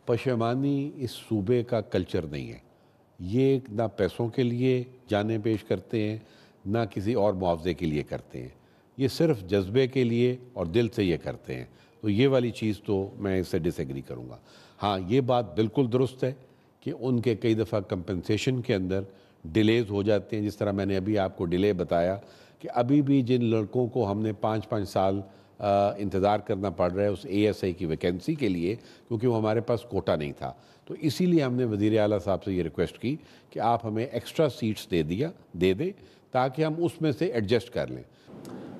پشیمانی اس صوبے کا کلچر نہیں ہے. یہ نہ پیسوں کے لیے جانیں پیش کرتے ہیں نہ کسی اور معاوضے کے لیے کرتے ہیں. یہ صرف جذبے کے لیے اور دل سے یہ کرتے ہیں. تو یہ والی چیز تو میں اس سے ڈس ایگری کروں گا. ہاں یہ بات بالکل درست ہے کہ ان کے کئی دفعہ کمپنسیشن کے اندر ڈیلیز ہو جاتے ہیں. جس طرح میں نے ابھی آپ کو ڈیلے بتایا کہ ابھی بھی جن لڑکوں کو ہم نے 5-5 سال انتظار کرنا پڑ رہا ہے اس اے ایس آئی کی ویکینسی کے لیے کیونکہ وہ ہمارے پاس کوٹا نہیں تھا. تو اسی لیے ہم نے وزیر اعلیٰ صاحب سے یہ ریکویسٹ کی کہ آپ ہمیں ایکسٹرا سیٹس دے دیں تاکہ ہم اس میں سے ایڈجسٹ کر لیں.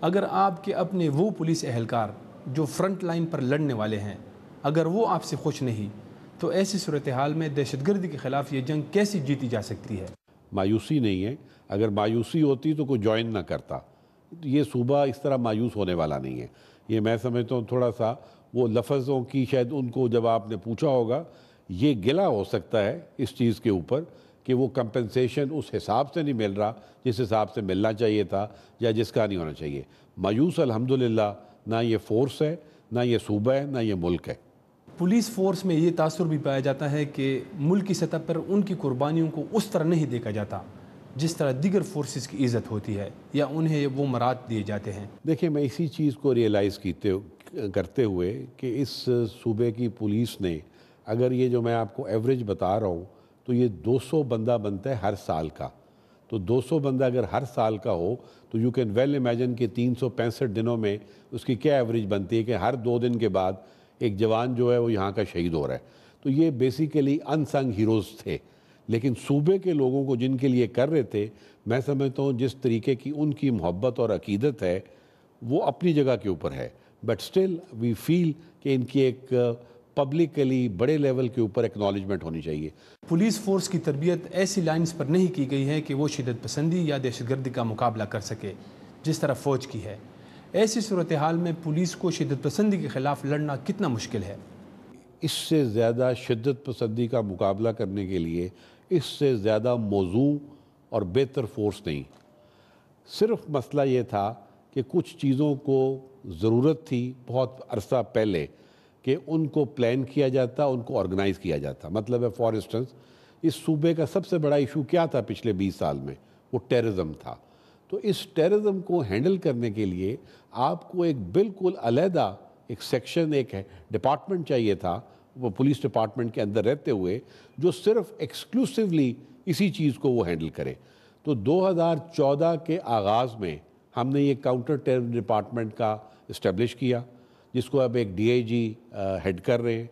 اگر آپ کے اپنے وہ پولیس اہلکار جو فرنٹ لائن پر لڑنے والے ہیں اگر وہ آپ سے خوش نہیں تو ایسی صورتحال میں دہشت گردی کے خلاف یہ جنگ کیسے جیتی جا سکتی ہے؟ مایوسی نہیں ہے. اگر مایوسی ہوتی تو کوئی جوائن نہ کرتا. یہ صوبہ اس طرح مایوس ہونے والا نہیں ہے. یہ میں سمجھتا ہوں تھوڑا سا وہ لفظوں کی شاید ان کو جب آپ نے پوچھا ہوگا یہ گلا ہو سکتا ہے اس چیز کے اوپر کہ وہ کمپنسیشن اس حساب سے نہیں مل رہا جس حساب سے ملنا چاہیے تھا یا جس کا نہیں ہونا چاہیے. مایوس الحمدللہ نہ یہ فورس ہے نہ یہ صوبہ ہے نہ یہ ملک ہے. پولیس فورس میں یہ تاثر بھی پایا جاتا ہے کہ ملک کی سطح پر ان کی قربانیوں کو اس طرح نہیں دیکھا جاتا جس طرح دیگر فورسز کی عزت ہوتی ہے یا انہیں وہ مراد دیے جاتے ہیں. دیکھیں میں اسی چیز کو ریئلائز کرتے ہوئے کہ اس صوبے کی پولیس نے اگر یہ جو میں آپ کو ایوریج بتا رہا ہوں تو یہ 200 بندہ بنتا ہے ہر سال کا. تو 200 بندہ اگر ہر سال کا ہو تو یو کین ویل امیجن کہ 365 دنوں میں اس کی کیا ایوریج بنتی ہے کہ ہر 2 دن کے بعد ایک جوان جو ہے وہ یہاں کا شہید ہو رہا ہے. تو یہ بیسیکلی ان سنگ ہیروز تھے لیکن صوبے کے لوگوں کو جن کے لیے کر رہے تھے میں سمجھتا ہوں جس طریقے کی ان کی محبت اور عقیدت ہے وہ اپنی جگہ کے اوپر ہے. بٹ سٹل وی فیل کہ ان کی ایک پبلکلی بڑے لیول کے اوپر ایکنالجمنٹ ہونی چاہیے. پولیس فورس کی تربیت ایسی لائنز پر نہیں کی گئی ہے کہ وہ شدت پسندی یا دہشت گردی کا مقابلہ کر سکے جس طرح فوج کی ہے. ایسی صورتحال میں پولیس کو شدت پسندی کے خلاف لڑنا کتنا مشکل ہے؟ اس سے زیادہ شدت پسندی کا مقابلہ کرنے کے لیے اس سے زیادہ موزوں اور بہتر فورس نہیں. صرف مسئلہ یہ تھا کہ کچھ چیزوں کو ضرورت تھی بہت عرصہ پہلے کہ ان کو پلان کیا جاتا ان کو آرگنائز کیا جاتا. مطلب ہے فار انسٹنس اس صوبے کا سب سے بڑا ایشو کیا تھا پچھلے 20 سال میں؟ وہ ٹیررزم تھا. تو اس ٹیررزم کو ہینڈل کرنے کے لیے آپ کو ایک بالکل علیحدہ ایک سیکشن ایک ڈپارٹمنٹ چاہیے تھا وہ پولیس ڈپارٹمنٹ کے اندر رہتے ہوئے جو صرف ایکسکلوسیولی اسی چیز کو وہ ہینڈل کرے. تو 2014 کے آغاز میں ہم نے یہ کاؤنٹر ٹیرر ڈپارٹمنٹ کا اسٹیبلش کیا جس کو اب ایک ڈی آئی جی ہیڈ کر رہے ہیں.